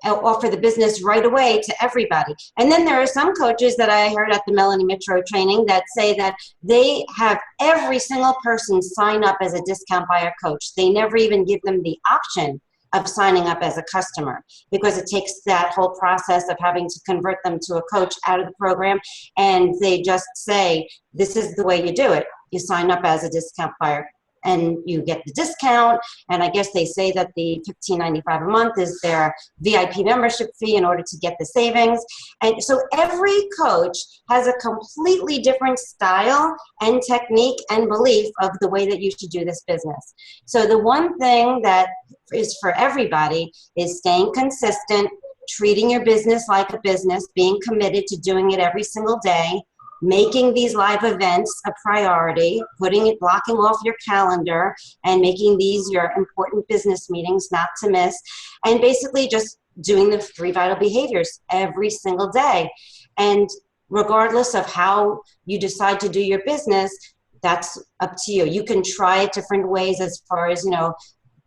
offer the business right away to everybody. And then there are some coaches that I heard at the Melanie Mitro training that say that they have every single person sign up as a discount buyer coach. They never even give them the option of signing up as a customer, because it takes that whole process of having to convert them to a coach out of the program. And they just say, this is the way you do it. You sign up as a discount buyer and you get the discount. And I guess they say that the $15.95 a month is their VIP membership fee in order to get the savings. And so every coach has a completely different style and technique and belief of the way that you should do this business. So the one thing that is for everybody is staying consistent, treating your business like a business, being committed to doing it every single day, making these live events a priority, blocking off your calendar and making these your important business meetings not to miss, and basically just doing the 3 vital behaviors every single day. And regardless of how you decide to do your business, that's up to you. You can try it different ways as far as,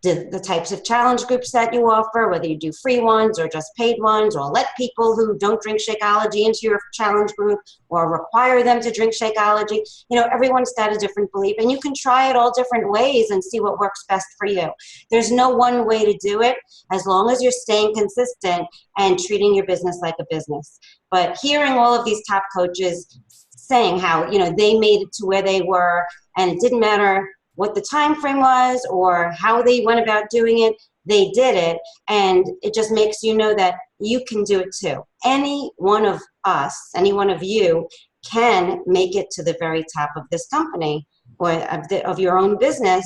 the types of challenge groups that you offer, whether you do free ones or just paid ones, or let people who don't drink Shakeology into your challenge group, or require them to drink Shakeology. Everyone's got a different belief, and you can try it all different ways and see what works best for you. There's no one way to do it, as long as you're staying consistent and treating your business like a business. But hearing all of these top coaches saying how, they made it to where they were, and it didn't matter what the time frame was or how they went about doing it, they did it. And it just makes you know that you can do it too. Any one of us, any one of you can make it to the very top of this company or of your own business,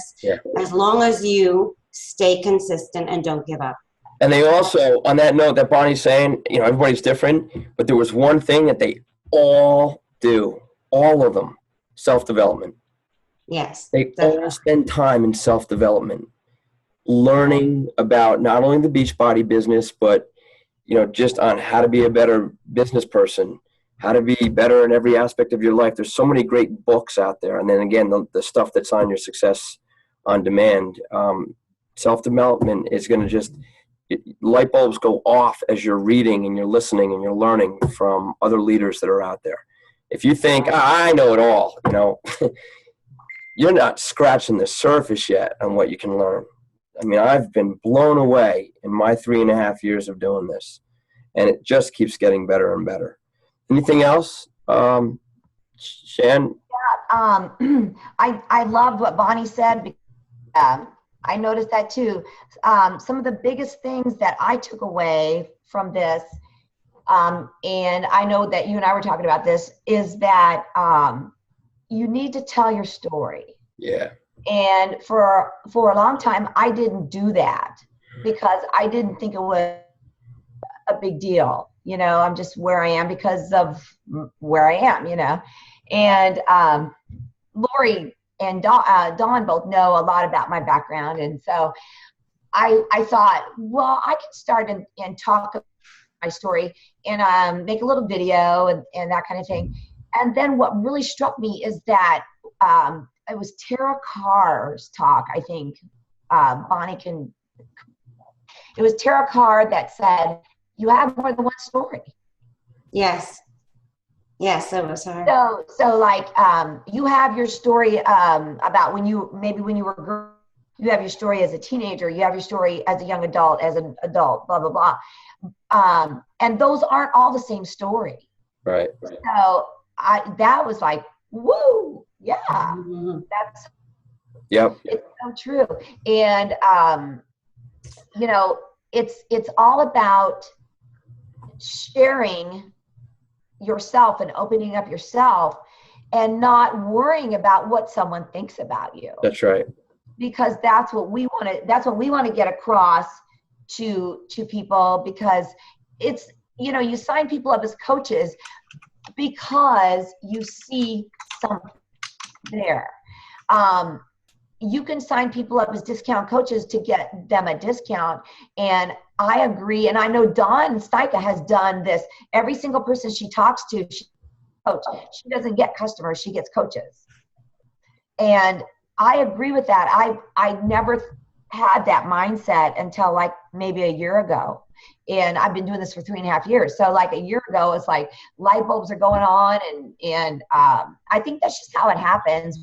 as long as you stay consistent and don't give up. And they also, on that note that Bonnie's saying, everybody's different, but there was one thing that they all do, all of them, self-development. Yes. They all spend time in self-development, learning about not only the Beachbody business, but, just on how to be a better business person, how to be better in every aspect of your life. There's so many great books out there. And then again, the stuff that's on your Success on Demand. Self-development is going to light bulbs go off as you're reading and you're listening and you're learning from other leaders that are out there. If you think, I know it all, you're not scratching the surface yet on what you can learn. I mean, I've been blown away in my 3.5 years of doing this, and it just keeps getting better and better. Anything else, Shan? I loved what Bonnie said. I noticed that too. Some of the biggest things that I took away from this, and I know that you and I were talking about this, is that you need to tell your story. Yeah. And for a long time, I didn't do that because I didn't think it was a big deal. You know, I'm just where I am because of where I am, you know. And Lori and Dawn both know a lot about my background. And so I thought, well, I can start and talk about my story and make a little video and that kind of thing. And then what really struck me is that it was Tara Carr's talk, I think. Bonnie can. It was Tara Carr that said, you have more than one story. Yes. Yes, it was her. So like, you have your story about when you were a girl, you have your story as a teenager, you have your story as a young adult, as an adult, blah, blah, blah. And those aren't all the same story. Right. So that was like, woo, yeah, that's, yep. It's so true. And, you know, it's all about sharing yourself and opening up yourself and not worrying about what someone thinks about you. That's right. Because that's what we want to get across to people, because it's, you know, you sign people up as coaches because you see something there. You can sign people up as discount coaches to get them a discount. And I agree. And I know Dawn Stika has done this. Every single person she talks to, she doesn't get customers, she gets coaches. And I agree with that. I never had that mindset until like maybe a year ago. And I've been doing this for 3.5 years. So like a year ago, it's like light bulbs are going on. And I think that's just how it happens.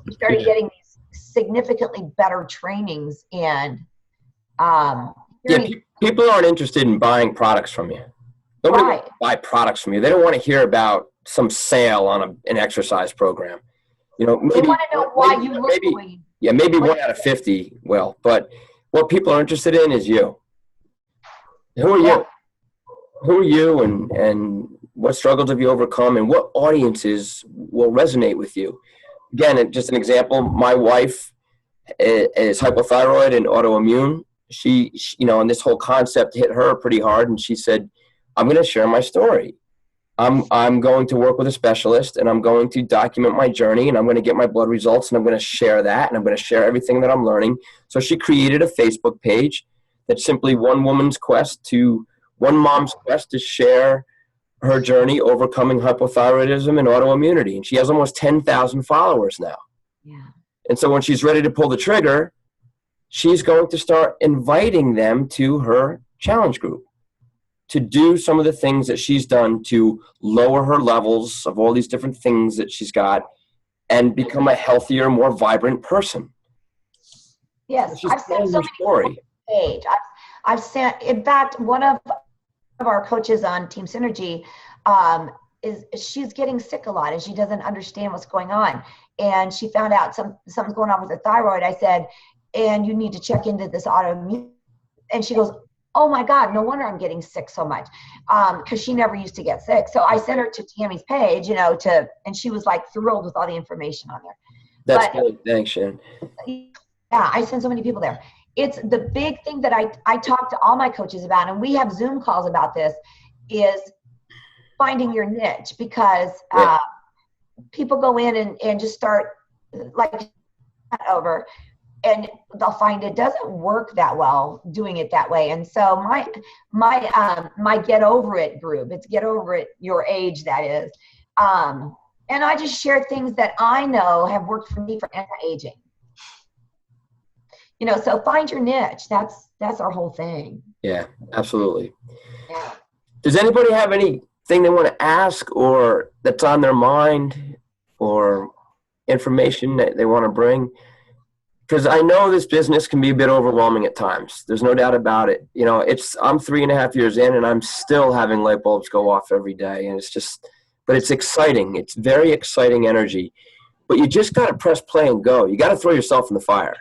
We started getting these significantly better trainings, and people aren't interested in buying products from you. Nobody wants to buy products from you. They don't want to hear about some sale on an exercise program. You know, maybe, they want to know why you look the way you do. Yeah, maybe 1 out of 50 will. But what people are interested in is you. Who are you? Who are you, and what struggles have you overcome, and what audiences will resonate with you? Again, just an example, my wife is hypothyroid and autoimmune. She, you know, and this whole concept hit her pretty hard, and she said, I'm going to share my story. I'm going to work with a specialist, and I'm going to document my journey, and I'm going to get my blood results, and I'm going to share that, and I'm going to share everything that I'm learning. So she created a Facebook page that's simply one mom's quest to share her journey overcoming hypothyroidism and autoimmunity. And she has almost 10,000 followers now. Yeah. And so when she's ready to pull the trigger, she's going to start inviting them to her challenge group to do some of the things that she's done to lower her levels of all these different things that she's got and become a healthier, more vibrant person. Yes, She's I've sent so many story. Page. I've sent, in fact, one of our coaches on Team Synergy she's getting sick a lot and she doesn't understand what's going on. And she found out something's going on with her thyroid. I said, and you need to check into this autoimmune. And she goes, oh my God, no wonder I'm getting sick so much. Cause she never used to get sick. So I sent her to Tammy's page, you know, and she was like thrilled with all the information on there. That's good. Thanks, Shannon. Yeah, I send so many people there. It's the big thing that I talk to all my coaches about, and we have Zoom calls about this, is finding your niche, because people go in and just start like over, and they'll find it doesn't work that well doing it that way. And so my Get Over It group, it's Get Over It Your Age, that is. And I just share things that I know have worked for me for anti-aging. You know, so find your niche. That's our whole thing. Yeah, absolutely. Yeah. Does anybody have anything they want to ask, or that's on their mind, or information that they want to bring? because I know this business can be a bit overwhelming at times. There's no doubt about it. You know, I'm 3.5 years in, and I'm still having light bulbs go off every day. And but it's exciting. It's very exciting energy. But you just got to press play and go. You got to throw yourself in the fire.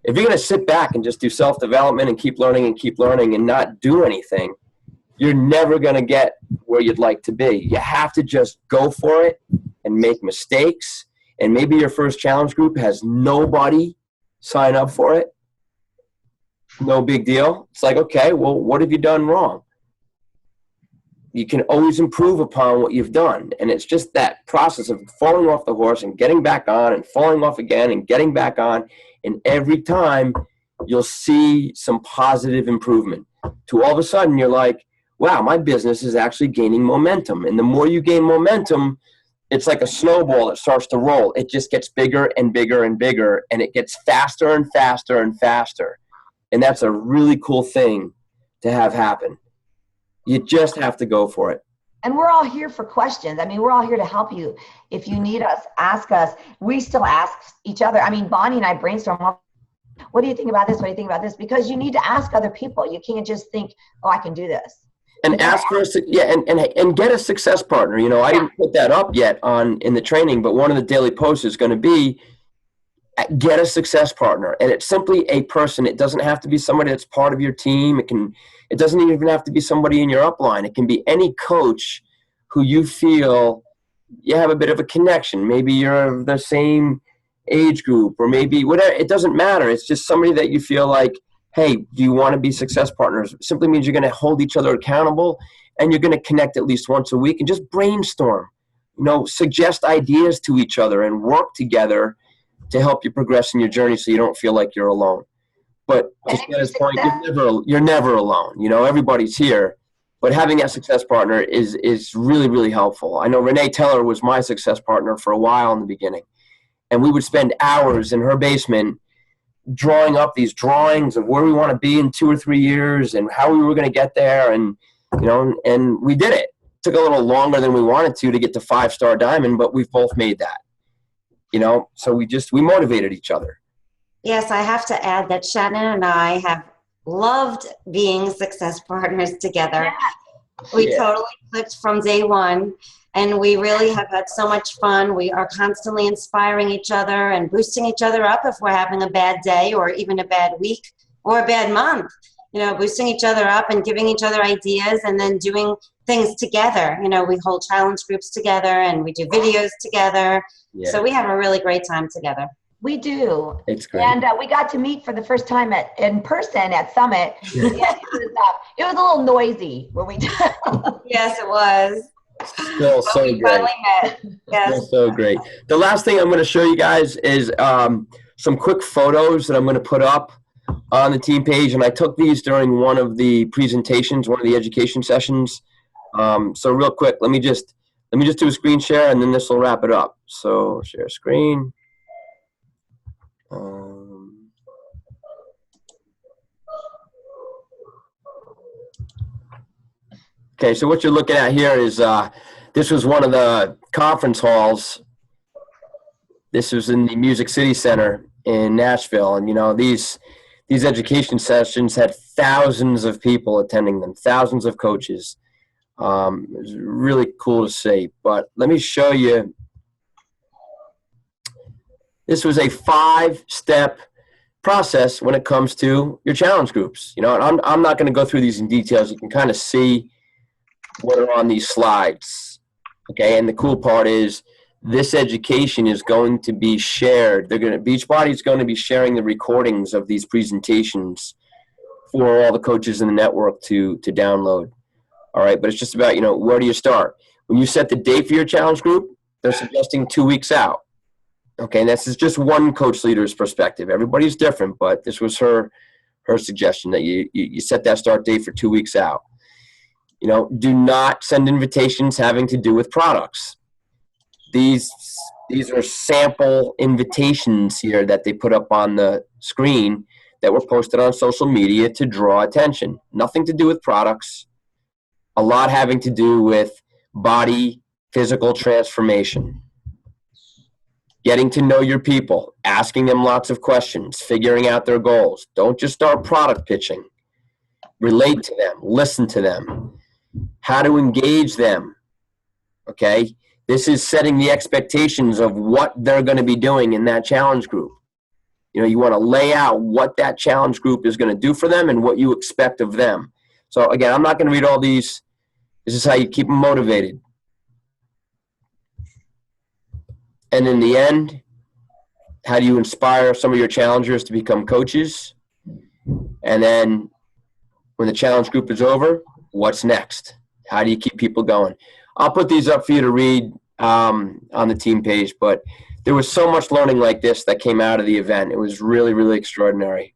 If you're going to sit back and just do self-development and keep learning and not do anything, you're never going to get where you'd like to be. You have to just go for it and make mistakes. And maybe your first challenge group has nobody sign up for it. No big deal. It's like, okay, well, what have you done wrong? You can always improve upon what you've done. And it's just that process of falling off the horse and getting back on and falling off again and getting back on. And every time you'll see some positive improvement. To all of a sudden you're like, wow, my business is actually gaining momentum. And the more you gain momentum, it's like a snowball that starts to roll. It just gets bigger and bigger and bigger, and it gets faster and faster and faster. And that's a really cool thing to have happen. You just have to go for it. And we're all here for questions. I mean, we're all here to help you. If you need us, ask us. We still ask each other. I mean, Bonnie and I brainstorm. What do you think about this? What do you think about this? Because you need to ask other people. You can't just think, oh, I can do this. And ask for and get a success partner. You know, I didn't put that up yet in the training, but one of the daily posts is going to be get a success partner. And it's simply a person. It doesn't have to be somebody that's part of your team. It doesn't even have to be somebody in your upline. It can be any coach who you feel you have a bit of a connection. Maybe you're of the same age group, or maybe whatever. It doesn't matter. It's just somebody that you feel like, hey, do you want to be success partners? It simply means you're going to hold each other accountable, and you're going to connect at least once a week and just brainstorm, you know, suggest ideas to each other and work together to help you progress in your journey so you don't feel like you're alone. But to Stikka's point, you're never alone. You know, everybody's here. But having that success partner is really, really helpful. I know Renee Teller was my success partner for a while in the beginning. And we would spend hours in her basement drawing up these drawings of where we want to be in 2 or 3 years and how we were going to get there. And, you know, and we did it. It took a little longer than we wanted to get to 5-star diamond, but we've both made that, you know, so we motivated each other. Yes, I have to add that Shannon and I have loved being success partners together. Yeah. We totally clicked from day one. And we really have had so much fun. We are constantly inspiring each other and boosting each other up if we're having a bad day or even a bad week or a bad month. You know, boosting each other up and giving each other ideas and then doing things together. You know, we hold challenge groups together and we do videos together. Yeah. So we have a really great time together. We do. It's great. And we got to meet for the first time in person at Summit. Yeah, it was a little noisy when we did. Yes, it was. Still so great. Yes. Still so great. The last thing I'm going to show you guys is some quick photos that I'm going to put up on the team page, and I took these during one of the presentations, one of the education sessions. So real quick, let me just do a screen share, and then this will wrap it up. So share screen. Okay, so what you're looking at here is this was one of the conference halls. This was in the Music City Center in Nashville, and you know these education sessions had thousands of people attending them, thousands of coaches. It was really cool to see. But let me show you. This was a 5-step process when it comes to your challenge groups. You know, and I'm not going to go through these in details. You can kind of see what are on these slides. Okay, and the cool part is this education is going to be shared. Beachbody is going to be sharing the recordings of these presentations for all the coaches in the network to download. All right, but it's just about, you know, where do you start? When you set the date for your challenge group, they're suggesting 2 weeks out. Okay, and this is just one coach leader's perspective. Everybody's different, but this was her suggestion that you set that start date for 2 weeks out. You know, do not send invitations having to do with products. These are sample invitations here that they put up on the screen that were posted on social media to draw attention. Nothing to do with products. A lot having to do with body, physical transformation. getting to know your people, asking them lots of questions, figuring out their goals. Don't just start product pitching. Relate to them, listen to them, how to engage them, okay? This is setting the expectations of what they're going to be doing in that challenge group. You know, you want to lay out what that challenge group is going to do for them and what you expect of them. So again, I'm not going to read all these. This is how you keep them motivated. And in the end, how do you inspire some of your challengers to become coaches? And then when the challenge group is over, what's next? How do you keep people going? I'll put these up for you to read on the team page, but there was so much learning like this that came out of the event. It was really, really extraordinary.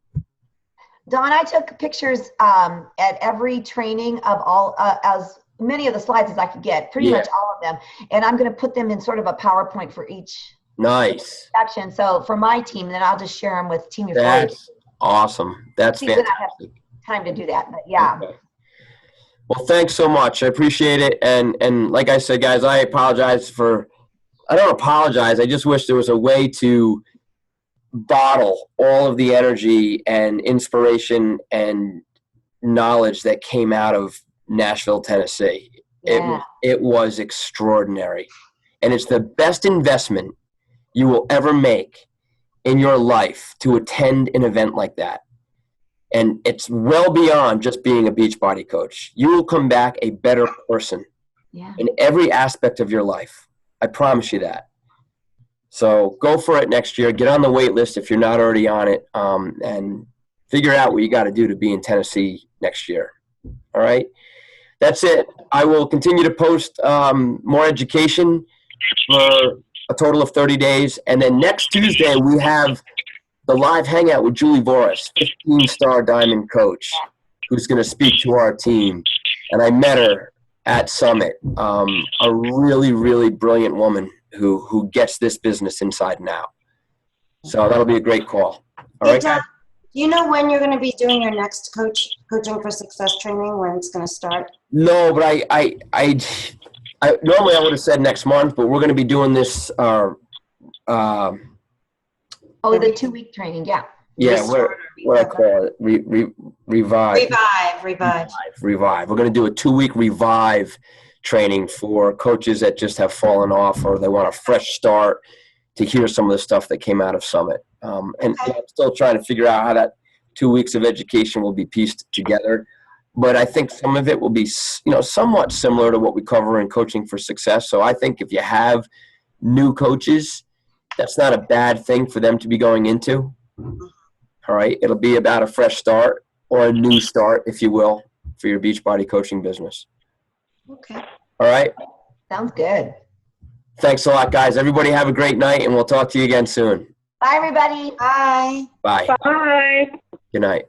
Don, I took pictures at every training of all, as many of the slides as I could get, pretty much all of them. And I'm going to put them in sort of a PowerPoint for each section. So for my team, then I'll just share them with Team Your That's awesome. That's fantastic. Time to do that, but yeah. Okay. Well, thanks so much. I appreciate it. And like I said, guys, I apologize for, I don't apologize. I just wish there was a way to bottle all of the energy and inspiration and knowledge that came out of Nashville, Tennessee. Yeah. It was extraordinary. And it's the best investment you will ever make in your life to attend an event like that. And it's well beyond just being a Beachbody coach. You will come back a better person in every aspect of your life. I promise you that. So go for it next year. Get on the wait list if you're not already on it, and figure out what you got to do to be in Tennessee next year. All right? That's it. I will continue to post more education for a total of 30 days. And then next Tuesday, we have the live hangout with Julie Voris, 15-star diamond coach, who's going to speak to our team. And I met her at Summit, a really, really brilliant woman who gets this business inside and out. So that'll be a great call. All right. Do you know when you're going to be doing your next Coaching for Success training, when it's going to start? No, but I normally I would have said next month, but we're going to be doing this the 2-week training, yeah. Yeah, what I call it, revive. Revive. We're going to do a 2-week revive training for coaches that just have fallen off or they want a fresh start to hear some of the stuff that came out of Summit. And I'm still trying to figure out how that 2 weeks of education will be pieced together. But I think some of it will be, somewhat similar to what we cover in Coaching for Success. So I think if you have new coaches, that's not a bad thing for them to be going into. All right. It'll be about a fresh start or a new start, if you will, for your Beachbody coaching business. Okay. All right. Sounds good. Thanks a lot, guys. Everybody have a great night, and we'll talk to you again soon. Bye, everybody. Bye. Bye. Bye. Good night.